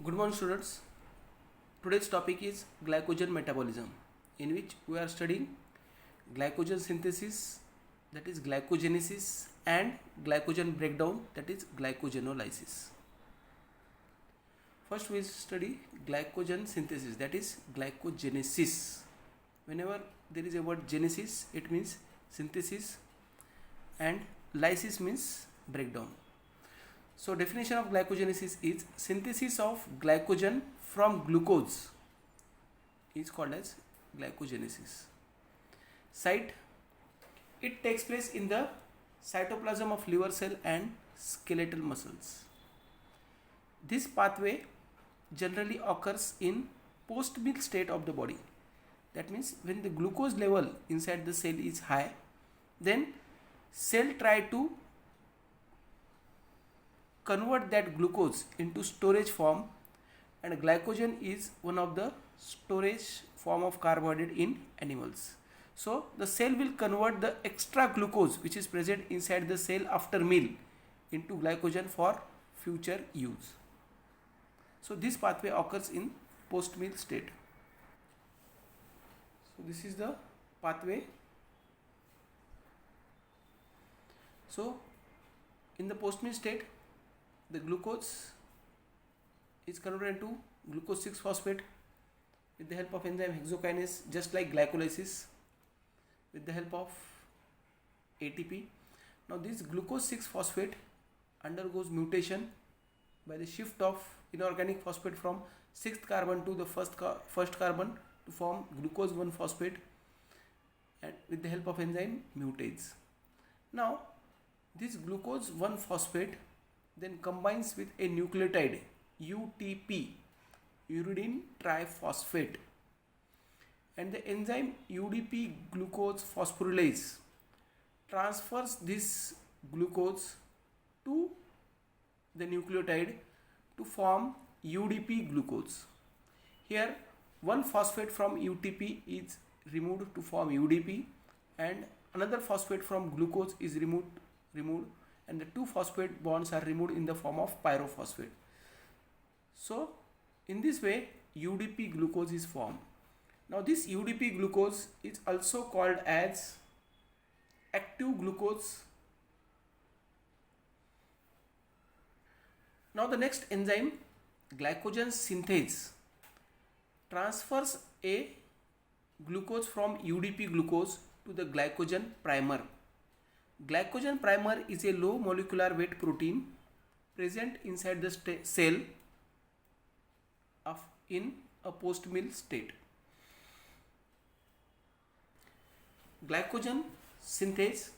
Good morning, students. Today's topic is glycogen metabolism, in which we are studying glycogen synthesis, that is glycogenesis, and glycogen breakdown, that is glycogenolysis. First, we study glycogen synthesis, that is glycogenesis. Whenever there is a word genesis, it means synthesis, and lysis means breakdown. So definition of glycogenesis is synthesis of glycogen from glucose is called as glycogenesis. Site, it takes place in the cytoplasm of liver cell and skeletal muscles. This pathway generally occurs in post-meal state of the body. That means when the glucose level inside the cell is high, then cell try to convert that glucose into storage form, and glycogen is one of the storage form of carbohydrate in animals. So the cell will convert the extra glucose which is present inside the cell after meal into glycogen for future use. So this pathway occurs in post-meal state. So this is the pathway. So in the post-meal state, the glucose is converted into glucose 6-phosphate with the help of enzyme hexokinase, just like glycolysis with the help of ATP. Now this glucose 6-phosphate undergoes mutation by the shift of inorganic phosphate from 6th carbon to the first carbon to form glucose 1-phosphate, and with the help of enzyme mutase. Now this glucose 1-phosphate then combines with a nucleotide UTP, uridine triphosphate, and the enzyme UDP glucose phosphorylase transfers this glucose to the nucleotide to form UDP glucose. Here 1-phosphate from UTP is removed to form UDP, and another phosphate from glucose is removed, and the 2 phosphate bonds are removed in the form of pyrophosphate. So in this way UDP glucose is formed. Now this UDP glucose is also called as active glucose. Now the next enzyme, glycogen synthase, transfers a glucose from UDP glucose to the glycogen primer. Glycogen primer is a low molecular weight protein present inside the cell in a post-meal state. Glycogen synthase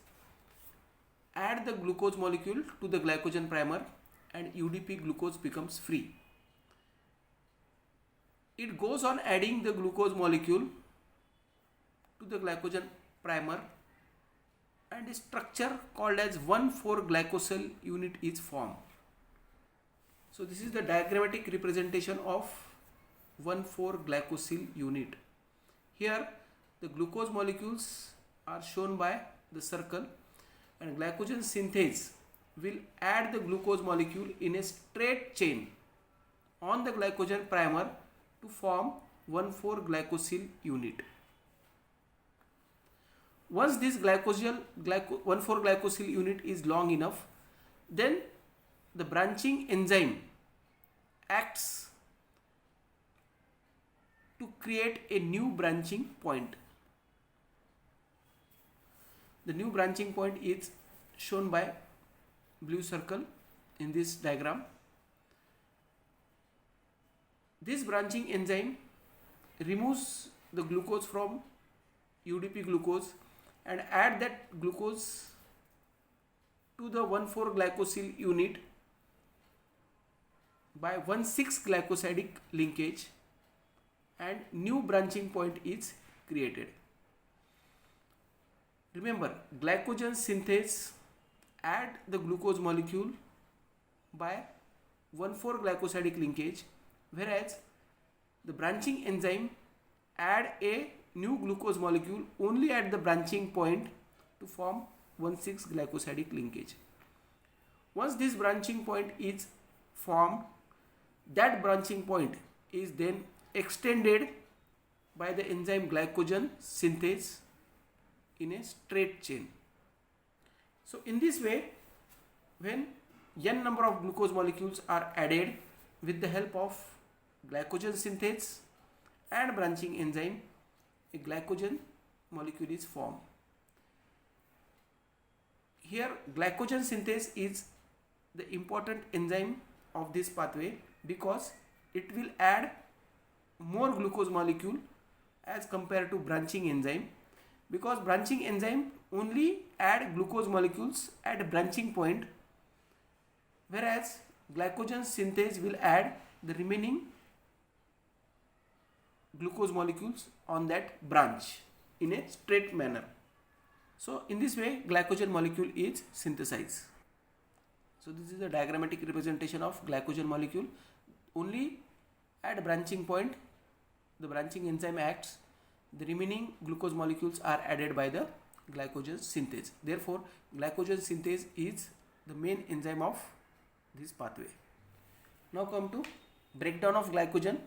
add the glucose molecule to the glycogen primer, and UDP glucose becomes free. It goes on adding the glucose molecule to the glycogen primer, and a structure called as 1,4-glycosyl unit is formed. So this is the diagrammatic representation of 1,4-glycosyl unit. Here the glucose molecules are shown by the circle, and glycogen synthase will add the glucose molecule in a straight chain on the glycogen primer to form 1,4-glycosyl unit. Once this 1,4-glycosyl unit is long enough, then the branching enzyme acts to create a new branching point. The new branching point is shown by blue circle in this diagram. This branching enzyme removes the glucose from UDP glucose and add that glucose to the 1,4-glycosyl unit by 1,6-glycosidic linkage, and new branching point is created. Remember, glycogen synthase add the glucose molecule by 1,4-glycosidic linkage, whereas the branching enzyme add a new glucose molecule only at the branching point to form 1,6-glycosidic linkage. Once this branching point is formed, that branching point is then extended by the enzyme glycogen synthase in a straight chain. So in this way, when n number of glucose molecules are added with the help of glycogen synthase and branching enzyme, a glycogen molecule is formed. Here glycogen synthase is the important enzyme of this pathway because it will add more glucose molecule as compared to branching enzyme, because branching enzyme only add glucose molecules at branching point, whereas glycogen synthase will add the remaining glucose molecules on that branch in a straight manner. So in this way glycogen molecule is synthesized. So this is a diagrammatic representation of glycogen molecule. Only at branching point the branching enzyme acts, the remaining glucose molecules are added by the glycogen synthase. Therefore glycogen synthase is the main enzyme of this pathway. Now come to breakdown of glycogen.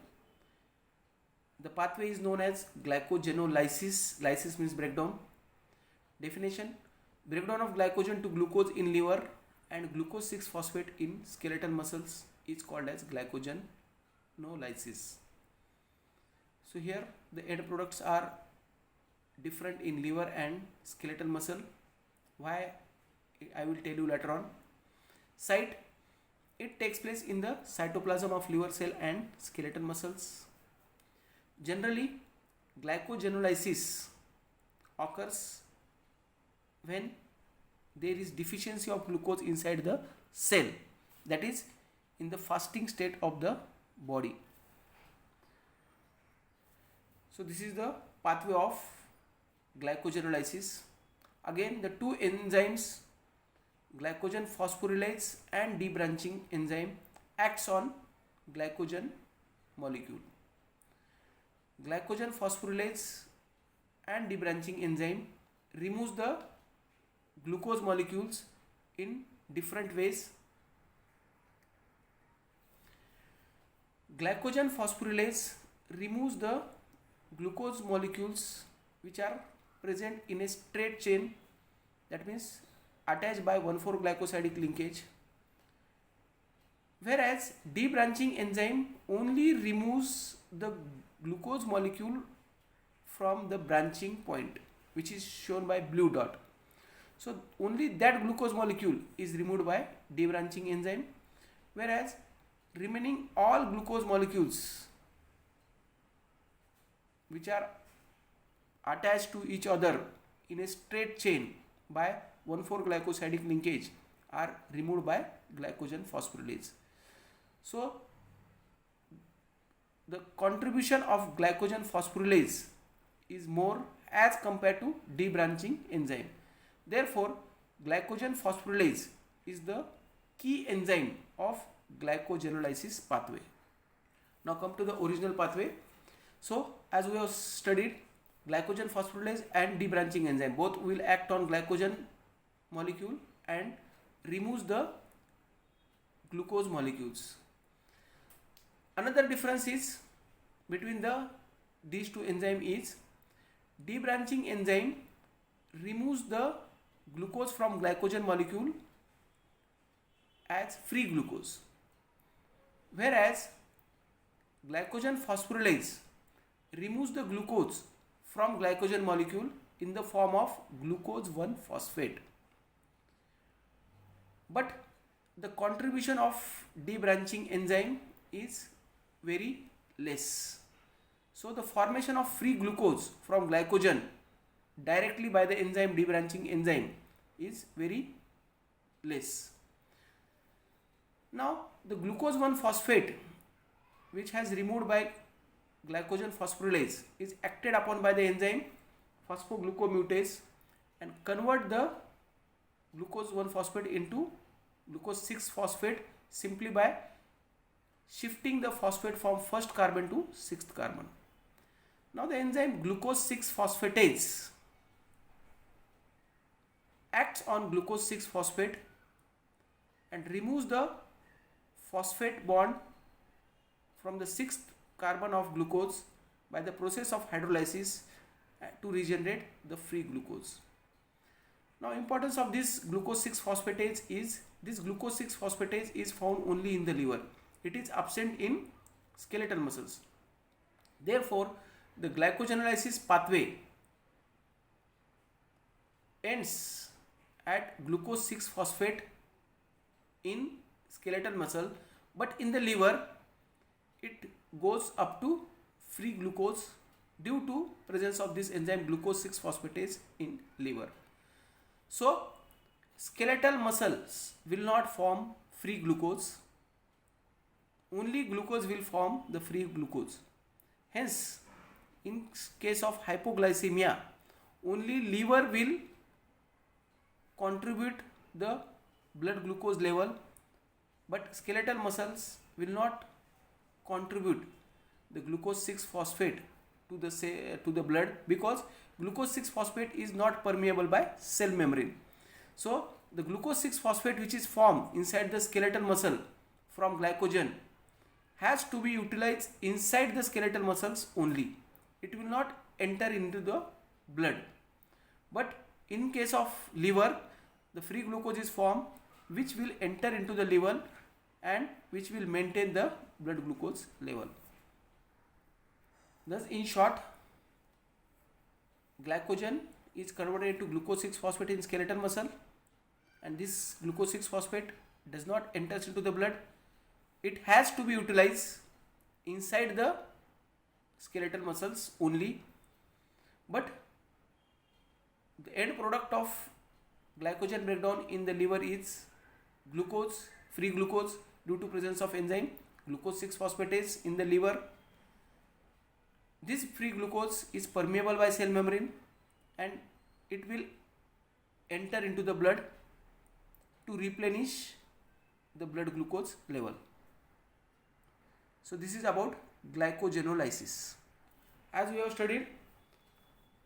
The pathway is known as glycogenolysis. Lysis means breakdown. Definition: breakdown of glycogen to glucose in liver and glucose 6-phosphate in skeletal muscles is called as glycogenolysis. So here the end products are different in liver and skeletal muscle. Why, I will tell you later on. Site: it takes place in the cytoplasm of liver cell and skeletal muscles. Generally glycogenolysis occurs when there is deficiency of glucose inside the cell, that is in the fasting state of the body. So this is the pathway of glycogenolysis. Again the two enzymes glycogen phosphorylase and debranching enzyme acts on glycogen molecule. Glycogen phosphorylase and debranching enzyme removes the glucose molecules in different ways. Glycogen phosphorylase removes the glucose molecules which are present in a straight chain, that means attached by 1,4-glycosidic linkage, whereas debranching enzyme only removes the glucose molecule from the branching point, which is shown by blue dot. So only that glucose molecule is removed by debranching enzyme, whereas remaining all glucose molecules which are attached to each other in a straight chain by 1,4-glycosidic linkage are removed by glycogen phosphorylase. So the contribution of glycogen phosphorylase is more as compared to debranching enzyme. Therefore glycogen phosphorylase is the key enzyme of glycogenolysis pathway. Now come to the original pathway. So as we have studied, glycogen phosphorylase and debranching enzyme both will act on glycogen molecule and removes the glucose molecules. Another difference is between these two enzymes is debranching enzyme removes the glucose from glycogen molecule as free glucose, whereas glycogen phosphorylase removes the glucose from glycogen molecule in the form of glucose 1-phosphate. But the contribution of debranching enzyme is very less. So the formation of free glucose from glycogen directly by the enzyme debranching enzyme is very less. Now the glucose 1-phosphate which has removed by glycogen phosphorylase is acted upon by the enzyme phosphoglucomutase and convert the glucose 1-phosphate into glucose 6-phosphate simply by shifting the phosphate from first carbon to sixth carbon. Now the enzyme glucose 6-phosphatase acts on glucose 6-phosphate and removes the phosphate bond from the sixth carbon of glucose by the process of hydrolysis to regenerate the free glucose. Now, importance of this glucose 6-phosphatase is this glucose 6-phosphatase is found only in the liver. It is absent in skeletal muscles. Therefore, the glycogenolysis pathway ends at glucose 6-phosphate in skeletal muscle, but in the liver it goes up to free glucose due to presence of this enzyme glucose 6-phosphatase in liver. So, skeletal muscles will not form free glucose, only glucose will form the free glucose. Hence, in case of hypoglycemia, only liver will contribute the blood glucose level, but skeletal muscles will not contribute the glucose 6-phosphate to the blood, because glucose 6-phosphate is not permeable by cell membrane. So the glucose 6-phosphate which is formed inside the skeletal muscle from glycogen has to be utilized inside the skeletal muscles only. It will not enter into the blood. But in case of liver, the free glucose is formed which will enter into the liver and which will maintain the blood glucose level. Thus, in short, glycogen is converted into glucose 6-phosphate in skeletal muscle, and this glucose 6-phosphate does not enter into the blood. It has to be utilized inside the skeletal muscles only, but the end product of glycogen breakdown in the liver is glucose, free glucose, due to presence of enzyme glucose 6-phosphatase in the liver. This free glucose is permeable by cell membrane and it will enter into the blood to replenish the blood glucose level. So this is about glycogenolysis. As we have studied,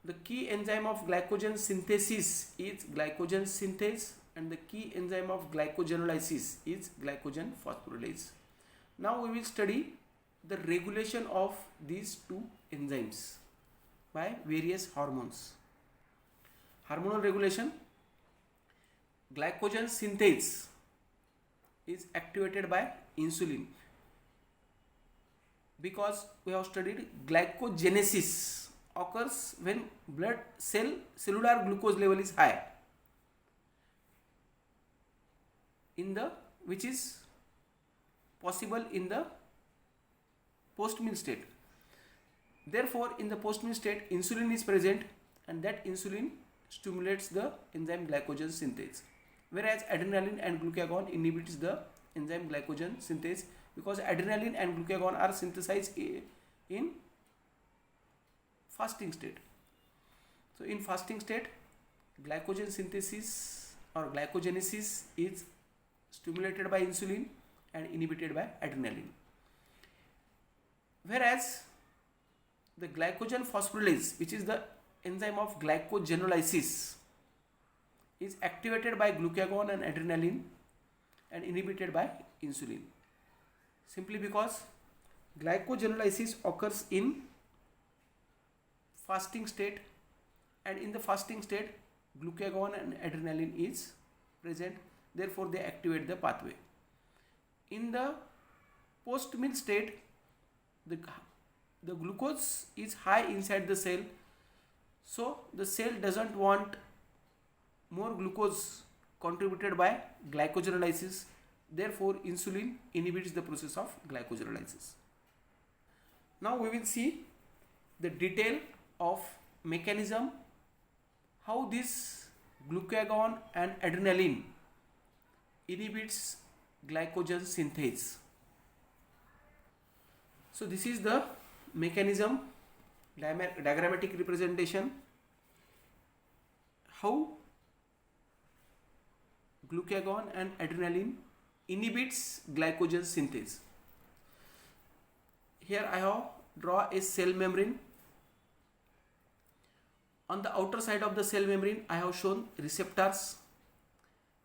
the key enzyme of glycogen synthesis is glycogen synthase and the key enzyme of glycogenolysis is glycogen phosphorylase. Now we will study the regulation of these two enzymes by various hormones. Hormonal regulation. Glycogen synthase is activated by insulin, because we have studied glycogenesis occurs when cellular glucose level is high, which is possible in the post-meal state. Therefore, in the post-meal state, insulin is present and that insulin stimulates the enzyme glycogen synthase, whereas adrenaline and glucagon inhibits the enzyme glycogen synthase, because adrenaline and glucagon are synthesized in fasting state. So in fasting state, glycogen synthesis or glycogenesis is stimulated by insulin and inhibited by adrenaline, whereas the glycogen phosphorylase, which is the enzyme of glycogenolysis, is activated by glucagon and adrenaline and inhibited by insulin, simply because glycogenolysis occurs in fasting state, and in the fasting state glucagon and adrenaline is present, therefore they activate the pathway. In the post-meal state, the glucose is high inside the cell, so the cell doesn't want more glucose contributed by glycogenolysis, therefore insulin inhibits the process of glycogenolysis. Now we will see the detail of mechanism how this glucagon and adrenaline inhibits glycogen synthase. So this is the mechanism, diagrammatic representation, how glucagon and adrenaline inhibits glycogen synthase. Here I have draw a cell membrane. On the outer side of the cell membrane I have shown receptors,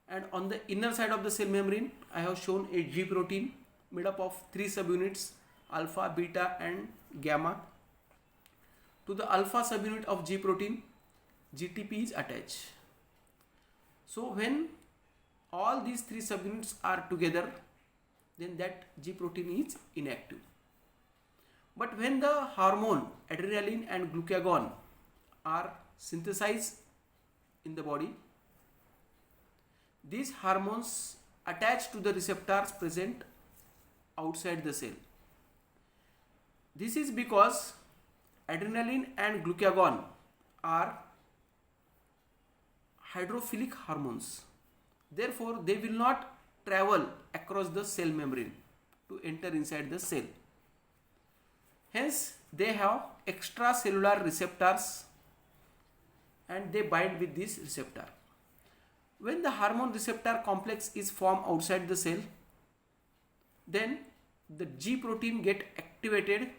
and on the inner side of the cell membrane I have shown a G protein made up of 3 subunits alpha, beta and gamma. To the alpha subunit of G protein, GTP is attached. So when all these three subunits are together, then that G protein is inactive. But when the hormone adrenaline and glucagon are synthesized in the body, these hormones attach to the receptors present outside the cell. This is because adrenaline and glucagon are hydrophilic hormones. Therefore, they will not travel across the cell membrane to enter inside the cell. Hence, they have extracellular receptors and they bind with this receptor. When the hormone receptor complex is formed outside the cell, then the G protein get activated.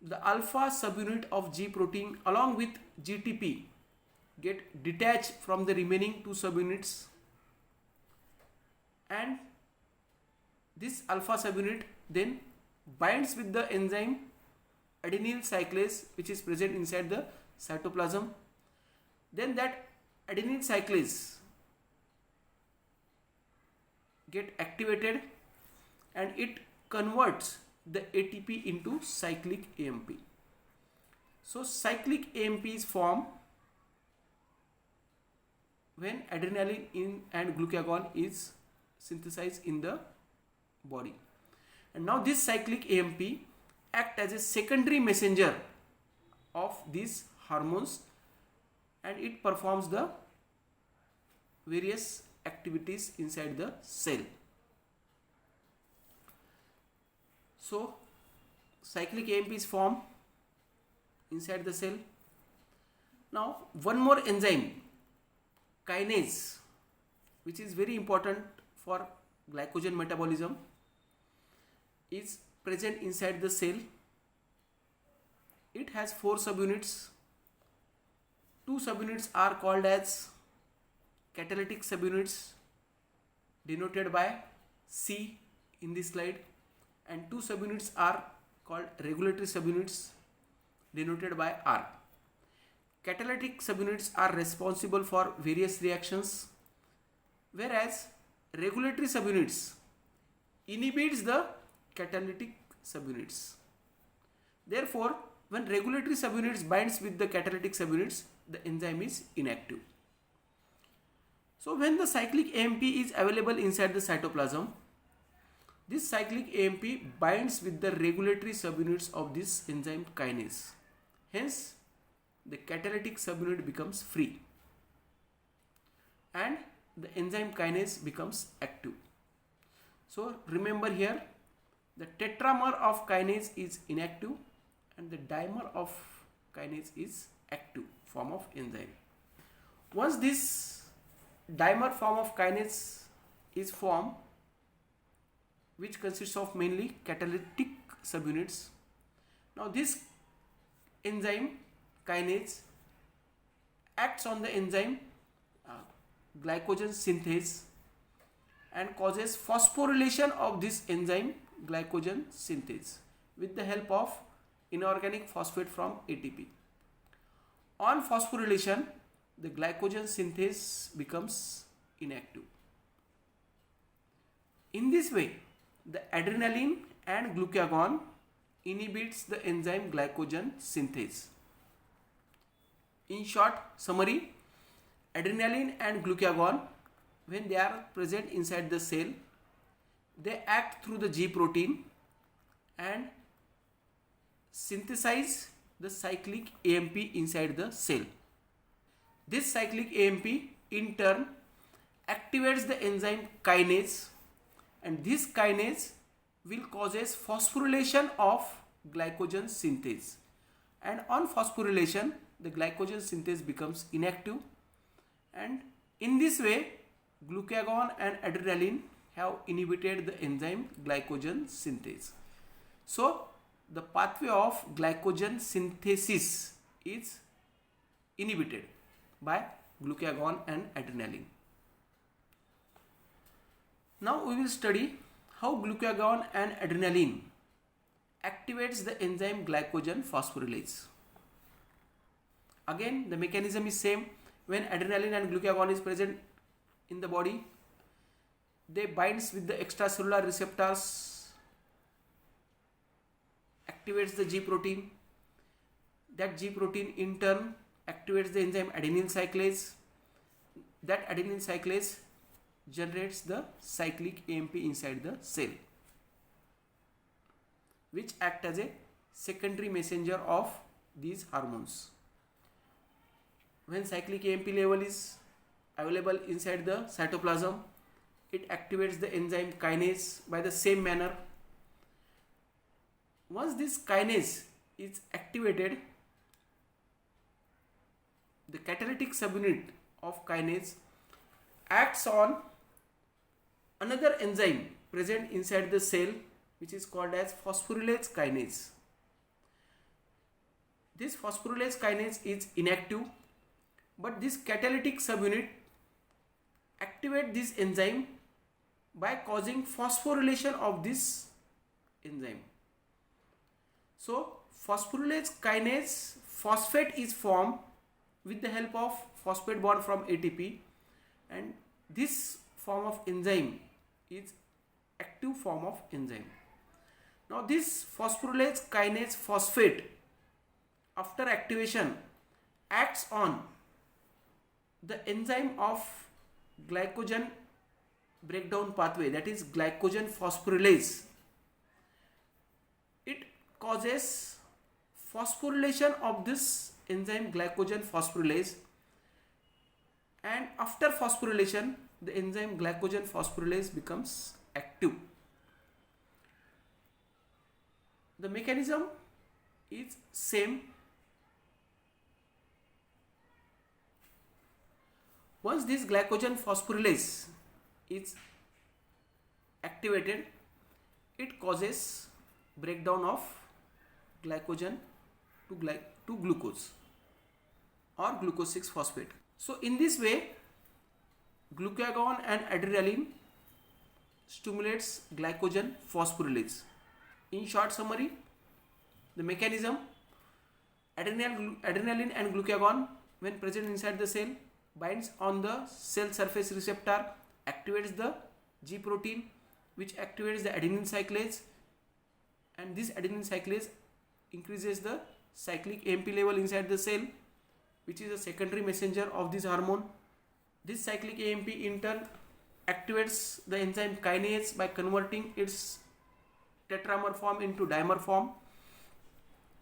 The alpha subunit of G protein along with GTP get detached from the remaining two subunits, and this alpha subunit then binds with the enzyme adenyl cyclase which is present inside the cytoplasm. Then that adenyl cyclase get activated and it converts the ATP into cyclic AMP. So cyclic AMP is formed when adrenaline and glucagon is synthesized in the body. And now this cyclic AMP act as a secondary messenger of these hormones and it performs the various activities inside the cell. So cyclic AMP is formed inside the cell. Now one more enzyme, kinase, which is very important for glycogen metabolism, is present inside the cell. It has 4 subunits. 2 subunits are called as catalytic subunits denoted by C in this slide, and 2 subunits are called regulatory subunits denoted by R. Catalytic subunits are responsible for various reactions, whereas regulatory subunits inhibits the catalytic subunits. Therefore, when regulatory subunits binds with the catalytic subunits, the enzyme is inactive. So when the cyclic AMP is available inside the cytoplasm, this cyclic AMP binds with the regulatory subunits of this enzyme kinase. Hence, the catalytic subunit becomes free and the enzyme kinase becomes active. So remember here, the tetramer of kinase is inactive and the dimer of kinase is active form of enzyme. Once this dimer form of kinase is formed, which consists of mainly catalytic subunits, now this enzyme kinase acts on the enzyme glycogen synthase and causes phosphorylation of this enzyme glycogen synthase with the help of inorganic phosphate from ATP. On phosphorylation, the glycogen synthase becomes inactive. In this way, the adrenaline and glucagon inhibits the enzyme glycogen synthase. In short summary, adrenaline and glucagon, when they are present inside the cell, they act through the G protein and synthesize the cyclic AMP inside the cell. This cyclic AMP in turn activates the enzyme kinase, and this kinase will causes phosphorylation of glycogen synthase, and on phosphorylation the glycogen synthase becomes inactive, and in this way glucagon and adrenaline have inhibited the enzyme glycogen synthase. So the pathway of glycogen synthesis is inhibited by glucagon and adrenaline. Now we will study how glucagon and adrenaline activates the enzyme glycogen phosphorylase. Again, the mechanism is same. When adrenaline and glucagon is present in the body, they binds with the extracellular receptors, activates the G protein. That G protein in turn activates the enzyme adenyl cyclase. That adenyl cyclase generates the cyclic AMP inside the cell, which act as a secondary messenger of these hormones. When cyclic AMP level is available inside the cytoplasm, it activates the enzyme kinase by the same manner. Once this kinase is activated, the catalytic subunit of kinase acts on another enzyme present inside the cell, which is called as phosphorylase kinase. This phosphorylase kinase is inactive, but this catalytic subunit activate this enzyme by causing phosphorylation of this enzyme. So phosphorylase kinase phosphate is formed with the help of phosphate bond from ATP, and this form of enzyme is active form of enzyme. Now this phosphorylase kinase phosphate, after activation, acts on the enzyme of glycogen breakdown pathway, that is glycogen phosphorylase. It causes phosphorylation of this enzyme glycogen phosphorylase, and after phosphorylation the enzyme glycogen phosphorylase becomes active. The mechanism is same. Once this glycogen phosphorylase is activated, it causes breakdown of glycogen to glucose or glucose 6 phosphate. So in this way, glucagon and adrenaline stimulates glycogen phosphorylase. In short summary, the mechanism: adrenaline and glucagon, when present inside the cell, binds on the cell surface receptor, activates the G protein, which activates the adenyl cyclase, and this adenyl cyclase increases the cyclic AMP level inside the cell, which is a secondary messenger of this hormone. This cyclic AMP in turn activates the enzyme kinase by converting its tetramer form into dimer form.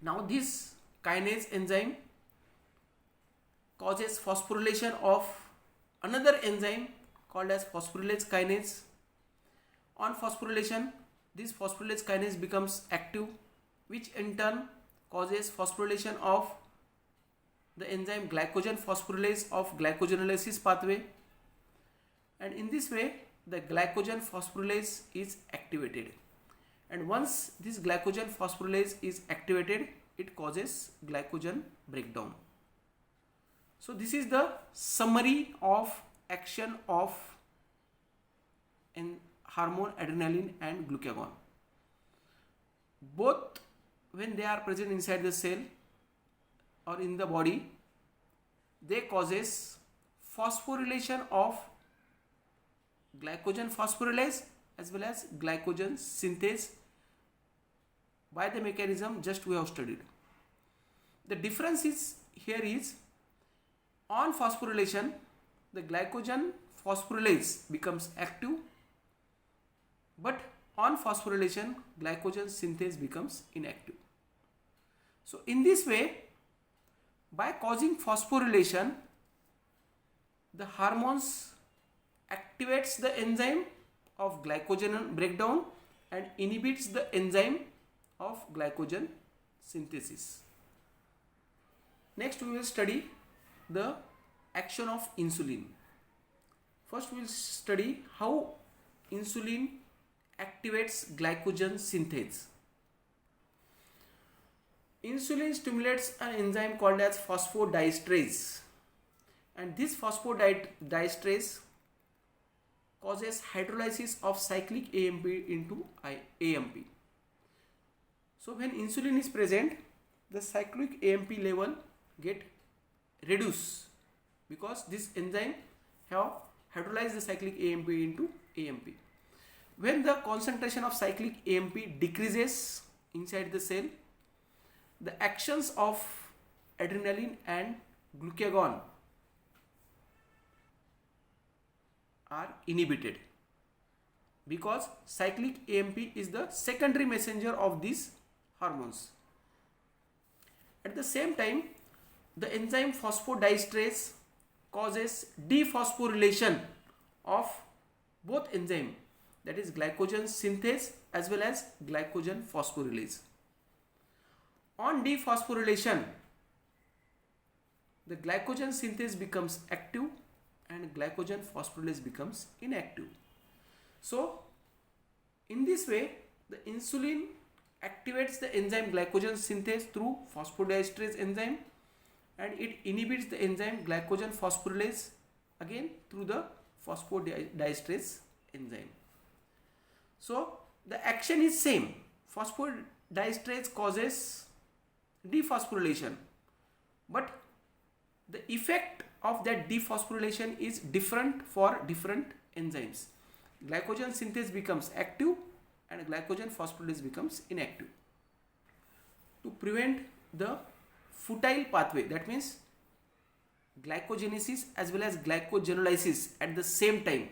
Now this kinase enzyme causes phosphorylation of another enzyme called as phosphorylase kinase. On phosphorylation, this phosphorylase kinase becomes active, which in turn causes phosphorylation of the enzyme glycogen phosphorylase of glycogenolysis pathway, and in this way the glycogen phosphorylase is activated, and once this glycogen phosphorylase is activated, it causes glycogen breakdown. So this is the summary of action of hormone adrenaline and glucagon. Both, when they are present inside the cell or in the body, they causes phosphorylation of glycogen phosphorylase as well as glycogen synthase by the mechanism just we have studied. The difference is here is, on phosphorylation the glycogen phosphorylase becomes active, but on phosphorylation glycogen synthase becomes inactive. So in this way, by causing phosphorylation, the hormones activates the enzyme of glycogen breakdown and inhibits the enzyme of glycogen synthesis. Next we will study the action of insulin. First we will study how insulin activates glycogen synthase. Insulin stimulates an enzyme called as phosphodiesterase, and this phosphodiesterase causes hydrolysis of cyclic AMP into AMP. So when insulin is present, the cyclic AMP level get reduced because this enzyme have hydrolyzed the cyclic AMP into AMP. When the concentration of cyclic AMP decreases inside the cell, the actions of adrenaline and glucagon are inhibited because cyclic AMP is the secondary messenger of these hormones. At the same time, the enzyme phosphodiesterase causes dephosphorylation of both enzyme, that is glycogen synthase as well as glycogen phosphorylase. On dephosphorylation, the glycogen synthase becomes active and glycogen phosphorylase becomes inactive. So in this way, the insulin activates the enzyme glycogen synthase through phosphodiesterase enzyme, and it inhibits the enzyme glycogen phosphorylase again through the phosphodiesterase enzyme. So the action is same. Phosphodiesterase causes dephosphorylation, but the effect of that dephosphorylation is different for different enzymes. Glycogen synthase becomes active and glycogen phosphorylase becomes inactive. To prevent the futile pathway, that means glycogenesis as well as glycogenolysis at the same time,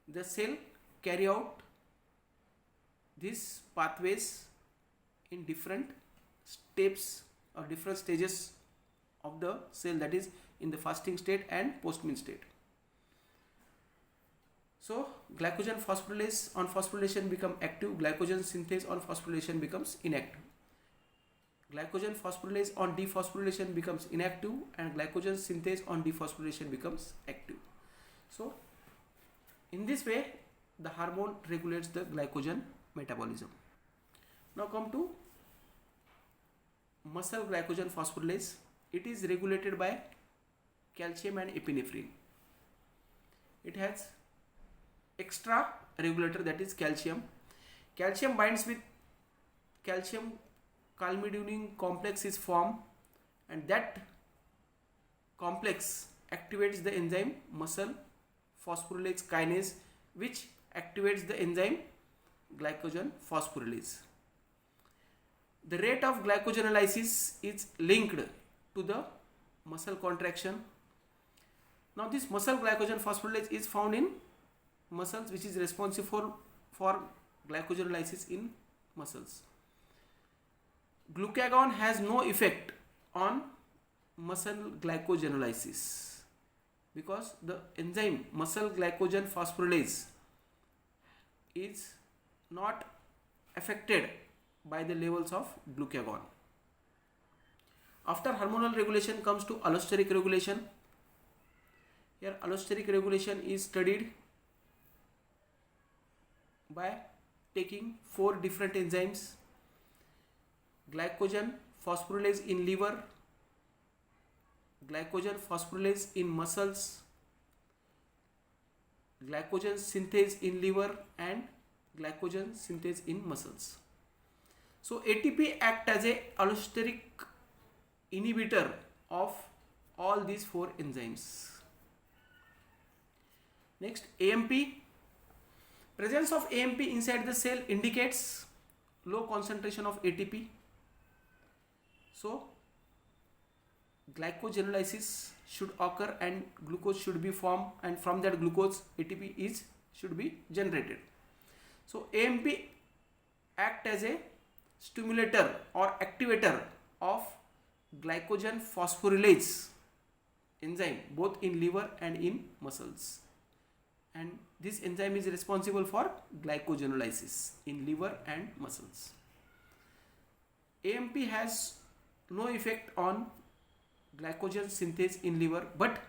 the cell carry out these pathways in different steps or different stages of the cell, that is in the fasting state and post-meal state. So glycogen phosphorylase on phosphorylation become active, glycogen synthase on phosphorylation becomes inactive. Glycogen phosphorylase on dephosphorylation becomes inactive and glycogen synthase on dephosphorylation becomes active. So in this way, the hormone regulates the glycogen metabolism. Now come to muscle glycogen phosphorylase. It is regulated by calcium and epinephrine. It has extra regulator, that is calcium. Calcium binds with calcium calmidulin complex is formed, and that complex activates the enzyme muscle phosphorylase kinase, which activates the enzyme glycogen phosphorylase. The rate of glycogenolysis is linked to the muscle contraction. Now this muscle glycogen phosphorylase is found in muscles, which is responsive for glycogenolysis in muscles. Glucagon has no effect on muscle glycogenolysis because the enzyme muscle glycogen phosphorylase is not affected by the levels of glucagon. After hormonal regulation comes to allosteric regulation. Here allosteric regulation is studied by taking 4 different enzymes: glycogen phosphorylase in liver, glycogen phosphorylase in muscles, glycogen synthase in liver, and glycogen synthase in muscles. So ATP act as a allosteric inhibitor of all these 4 enzymes. Next, AMP. Presence of AMP inside the cell indicates low concentration of ATP. So glycogenolysis should occur and glucose should be formed, and from that glucose ATP should be generated. So AMP act as a stimulator or activator of glycogen phosphorylase enzyme both in liver and in muscles, and this enzyme is responsible for glycogenolysis in liver and muscles. AMP has no effect on glycogen synthase in liver, but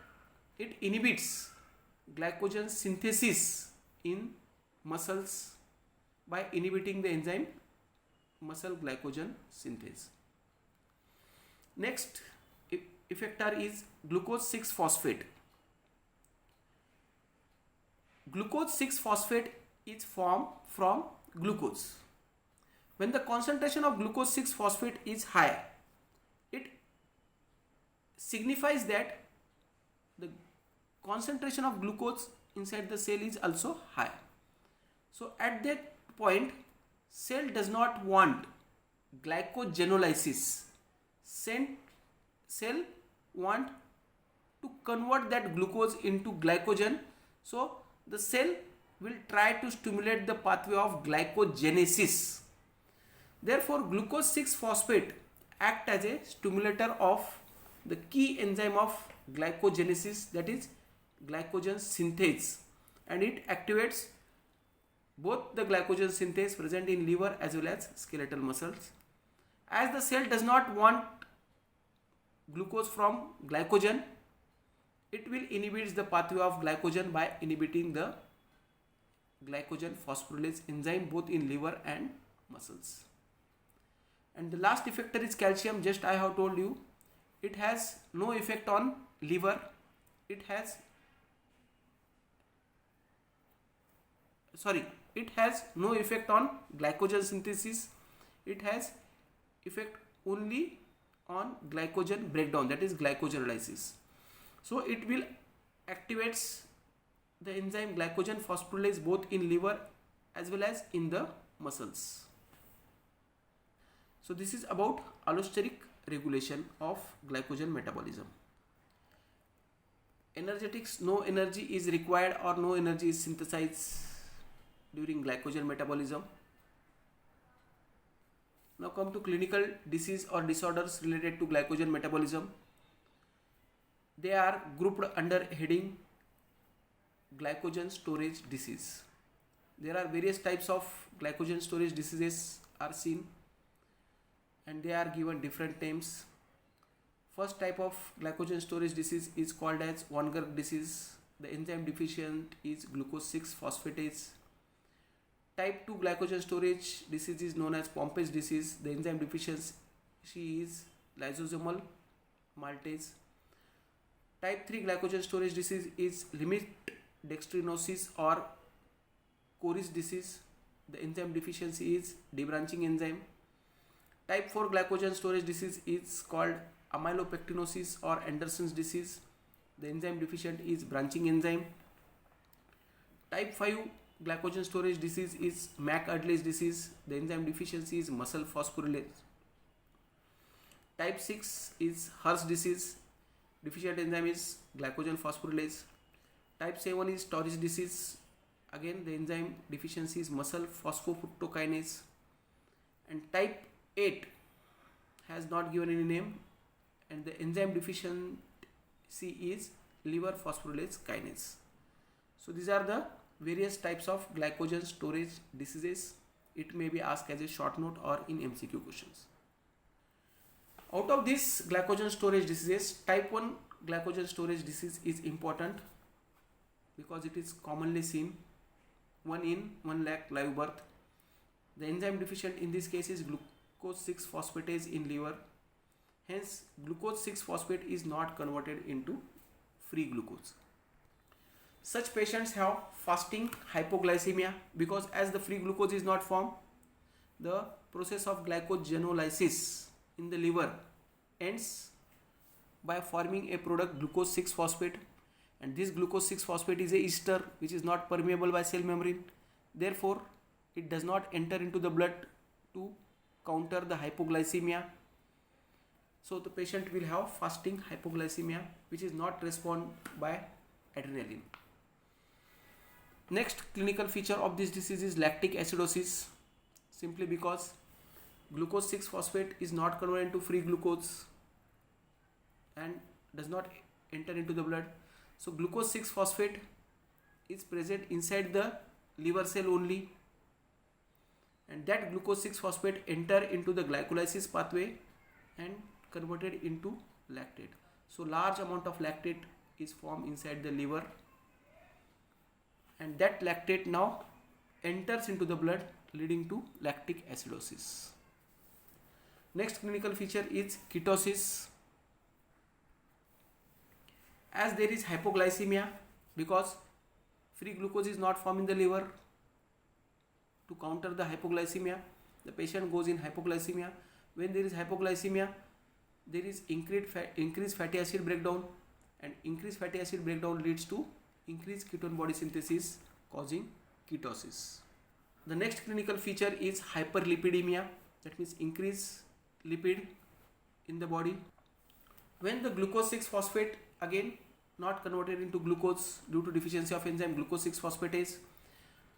it inhibits glycogen synthesis in muscles by inhibiting the enzyme muscle glycogen synthase. Next effector is glucose 6-phosphate. Glucose 6-phosphate is formed from glucose. When the concentration of glucose 6-phosphate is high, it signifies that the concentration of glucose inside the cell is also high. So at that point, cell does not want glycogenolysis. Cell want to convert that glucose into glycogen. So the cell will try to stimulate the pathway of glycogenesis. Therefore, glucose 6-phosphate act as a stimulator of the key enzyme of glycogenesis, that is glycogen synthase, and it activates both the glycogen synthase present in liver as well as skeletal muscles. As the cell does not want glucose from glycogen, it will inhibit the pathway of glycogen by inhibiting the glycogen phosphorylase enzyme both in liver and muscles. And the last effector is calcium. Just I have told you, it has no effect on liver. It has no effect on glycogen synthesis. It has effect only on glycogen breakdown, that is glycogenolysis. So it will activates the enzyme glycogen phosphorylase both in liver as well as in the muscles. So this is about allosteric regulation of glycogen metabolism. Energetics: no energy is required or no energy is synthesized during glycogen metabolism. Now come to clinical disease or disorders related to glycogen metabolism. They are grouped under heading glycogen storage disease. There are various types of glycogen storage diseases are seen, and they are given different names. First type of glycogen storage disease is called as Weinberg disease. The enzyme deficient is glucose 6-phosphatase. Type 2 glycogen storage disease is known as Pompe's disease. The enzyme deficiency is lysosomal maltase. Type 3 glycogen storage disease is limit dextrinosis or Coris disease. The enzyme deficiency is debranching enzyme. Type 4 glycogen storage disease is called amylopectinosis or Anderson's disease. The enzyme deficient is branching enzyme. Type 5 glycogen storage disease is Mac-Ardley's disease. The enzyme deficiency is muscle phosphorylase. Type 6 is Hirsch disease. Deficient enzyme is glycogen phosphorylase. Type 7 is Torres disease. Again, the enzyme deficiency is muscle phosphofructokinase. And type 8 has not given any name, and the enzyme deficiency is liver phosphorylase kinase. So these are the various types of glycogen storage diseases. It may be asked as a short note or in MCQ questions. Out of these glycogen storage diseases, type 1 glycogen storage disease is important because it is commonly seen, 1 in 1 lakh live birth. The enzyme deficient in this case is glucose 6-phosphatase in liver. Hence, glucose 6-phosphate is not converted into free glucose. Such patients have fasting hypoglycemia because as the free glucose is not formed, the process of glycogenolysis in the liver ends by forming a product glucose 6-phosphate, and this glucose 6-phosphate is a ester which is not permeable by cell membrane. Therefore, it does not enter into the blood to counter the hypoglycemia. So the patient will have fasting hypoglycemia which is not responded by adrenaline. Next clinical feature of this disease is lactic acidosis, simply because glucose 6-phosphate is not converted into free glucose and does not enter into the blood. So glucose 6-phosphate is present inside the liver cell only, and that glucose 6-phosphate enter into the glycolysis pathway and converted into lactate. So large amount of lactate is formed inside the liver, and that lactate now enters into the blood, leading to lactic acidosis. Next clinical feature is ketosis. As there is hypoglycemia because free glucose is not formed in the liver to counter the hypoglycemia, the patient goes in hypoglycemia. When there is hypoglycemia, there is increased fatty acid breakdown, and increased fatty acid breakdown leads to increased ketone body synthesis, causing ketosis. The next clinical feature is hyperlipidemia, that means increased lipid in the body. When the glucose 6-phosphate again not converted into glucose due to deficiency of enzyme glucose 6-phosphatase,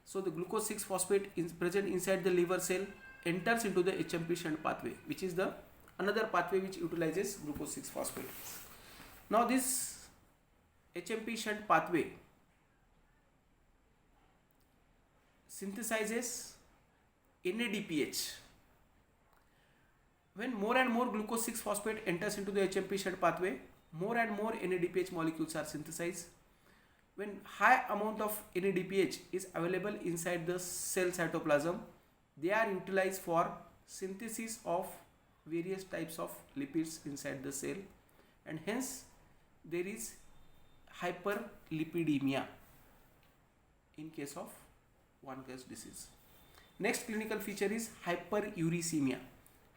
so the glucose 6-phosphate is present inside the liver cell, enters into the HMP shunt pathway, which is the another pathway which utilizes glucose 6-phosphate. Now this HMP shunt pathway synthesizes NADPH. When more and more glucose 6-phosphate enters into the HMP shunt pathway, more and more NADPH molecules are synthesized. When high amount of NADPH is available inside the cell cytoplasm, they are utilized for synthesis of various types of lipids inside the cell, and hence there is hyperlipidemia in case of one case disease. Next clinical feature is hyperuricemia.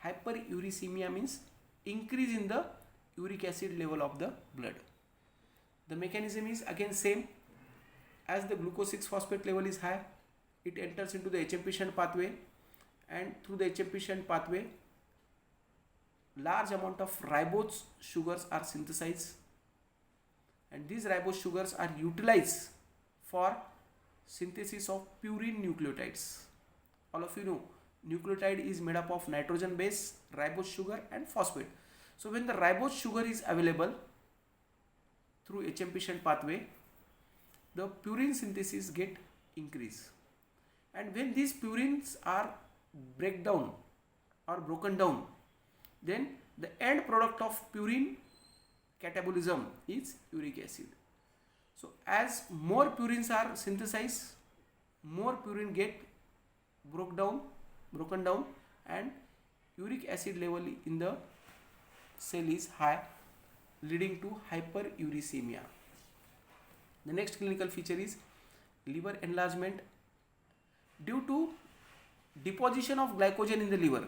Hyperuricemia means increase in the uric acid level of the blood. The mechanism is again same. As the glucose 6-phosphate level is high, it enters into the HMP shunt pathway, and through the HMP shunt pathway large amount of ribose sugars are synthesized, and these ribose sugars are utilized for synthesis of purine nucleotides. All of you know nucleotide is made up of nitrogen base, ribose sugar and phosphate. So when the ribose sugar is available through HMP shunt pathway, the purine synthesis get increased, and when these purines are broken down, then the end product of purine catabolism is uric acid. So as more purines are synthesized, more purine get broken down, and uric acid level in the cell is high, leading to hyperuricemia. The next clinical feature is liver enlargement due to deposition of glycogen in the liver.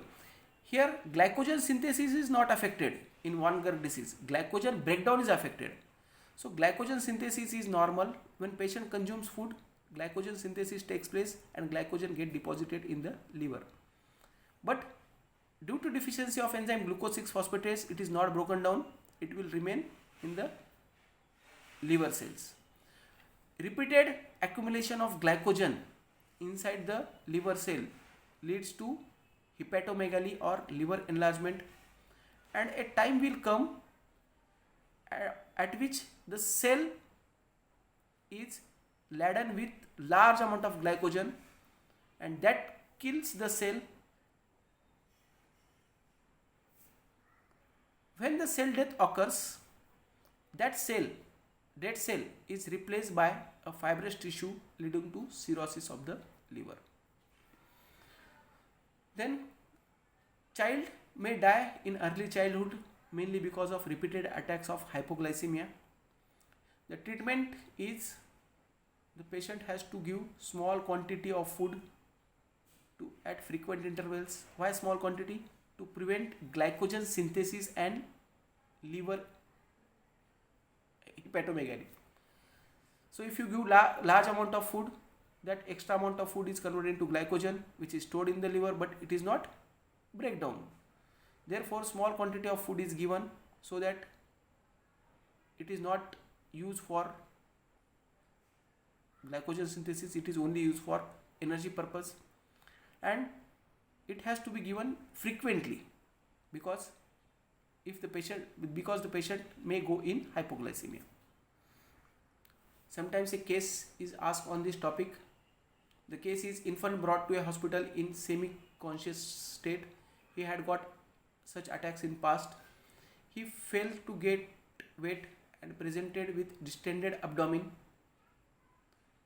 Here glycogen synthesis is not affected in one GERD disease, glycogen breakdown is affected. So glycogen synthesis is normal. When patient consumes food, glycogen synthesis takes place and glycogen get deposited in the liver. But due to deficiency of enzyme glucose 6-phosphatase, it is not broken down, it will remain in the liver cells. Repeated accumulation of glycogen inside the liver cell leads to hepatomegaly or liver enlargement, and a time will come at which the cell is laden with large amount of glycogen, and that kills the cell. When the cell death occurs, that dead cell is replaced by a fibrous tissue, leading to cirrhosis of the liver. Then child may die in early childhood, mainly because of repeated attacks of hypoglycemia. The treatment is the patient has to give small quantity of food at frequent intervals. Why small quantity? To prevent glycogen synthesis and liver hepatomegaly. So if you give large amount of food, that extra amount of food is converted into glycogen, which is stored in the liver, but it is not break down. Therefore small quantity of food is given so that it is not used for glycogen synthesis, it is only used for energy purpose, and it has to be given frequently because the patient may go in hypoglycemia. Sometimes a case is asked on this topic. The case is infant brought to a hospital in semi-conscious state. He had got such attacks in past. He failed to get weight and presented with distended abdomen.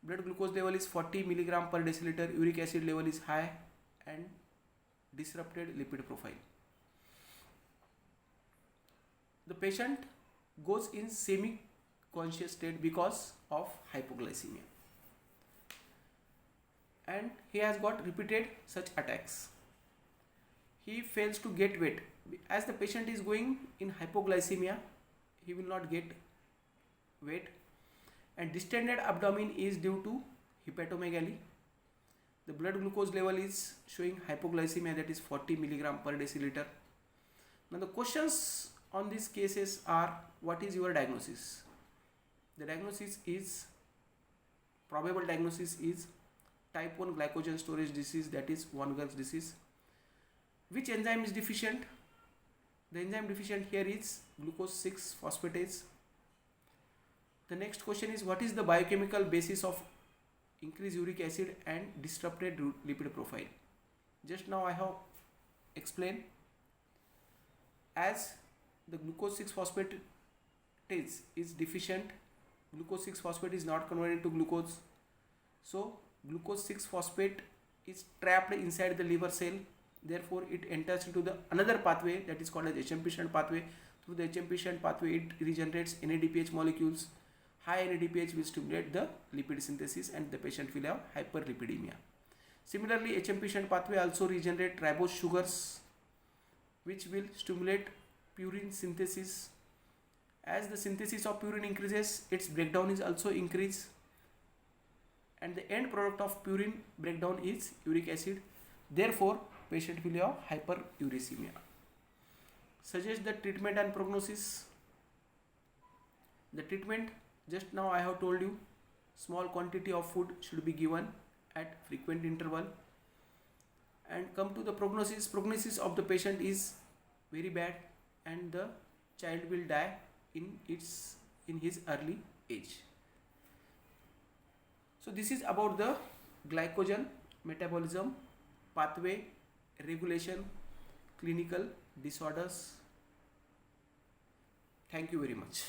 Blood glucose level is 40 mg per deciliter. Uric acid level is high and disrupted lipid profile. The patient goes in semi-conscious state because of hypoglycemia, and he has got repeated such attacks. he fails to get weight. As the patient is going in hypoglycemia, he will not get weight. And distended abdomen is due to hepatomegaly. The blood glucose level is showing hypoglycemia, that is 40 milligram per deciliter. Now the questions on these cases are, what is your diagnosis? The diagnosis is, probable diagnosis is type 1 glycogen storage disease, that is Wanger's disease. Which enzyme is deficient? The enzyme deficient here is glucose 6 phosphatase. The next question is, what is the biochemical basis of increased uric acid and disrupted lipid profile? Just now I have explained, as the glucose 6 phosphatase is deficient, glucose 6 phosphate is not converted to glucose, so glucose 6 phosphate is trapped inside the liver cell. Therefore it enters into the another pathway, that is called as HMP shunt pathway. Through the HMP shunt pathway it regenerates NADPH molecules. High NADPH will stimulate the lipid synthesis and the patient will have hyperlipidemia. Similarly, HMP shunt pathway also regenerate ribose sugars, which will stimulate purine synthesis. As the synthesis of purine increases, its breakdown is also increased, and the end product of purine breakdown is uric acid. Therefore patient will have hyperuricemia. Suggest the treatment and prognosis. The treatment, just now I have told you, small quantity of food should be given at frequent interval. And come to the prognosis. Prognosis of the patient is very bad and the child will die in his early age. So this is about the glycogen metabolism pathway regulation clinical disorders. Thank you very much.